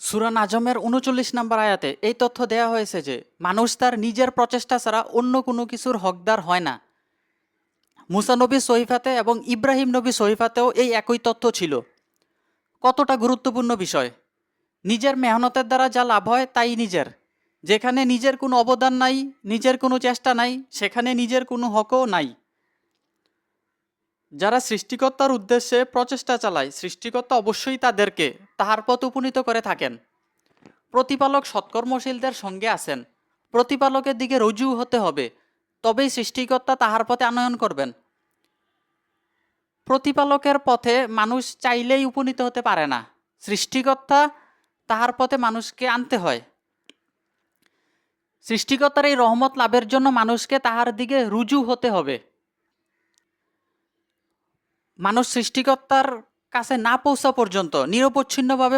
সূরা নাজমের ৩৯ নম্বর আয়াতে এই তথ্য দেয়া হয়েছে যে মানুষ তার নিজের প্রচেষ্টা ছাড়া অন্য কোনো কিছুর হকদার হয় না। মুসা নবী সহিফাতে এবং ইব্রাহিম নবী সহিফাতেও এই একই তথ্য ছিল। কতটা গুরুত্বপূর্ণ বিষয়! নিজের মেহনতের দ্বারা যা লাভ হয় তাই নিজের। যেখানে নিজের কোনো অবদান নাই, নিজের কোনো চেষ্টা নাই, সেখানে নিজের কোনো হকও নাই। যারা সৃষ্টিকর্তার উদ্দেশ্যে প্রচেষ্টা চালায়, সৃষ্টিকর্তা অবশ্যই তাদেরকে তাহার পথ উপনীত করে থাকেন। প্রতিপালক সৎকর্মশীলদের সঙ্গে আছেন। প্রতিপালকের দিকে রুজু হতে হবে, তবেই সৃষ্টিকর্তা তাহার পথে আনয়ন করবেন। প্রতিপালকের পথে মানুষ চাইলেই উপনীত হতে পারে না। সৃষ্টিকর্তা তাহার পথে মানুষকে আনতে হয়। সৃষ্টিকর্তার এই রহমত লাভের জন্য মানুষকে তাহার দিকে রুজু হতে হবে। মানুষ সৃষ্টিকর্তার কাছে না পৌঁছা পর্যন্ত নিরবচ্ছিন্নভাবে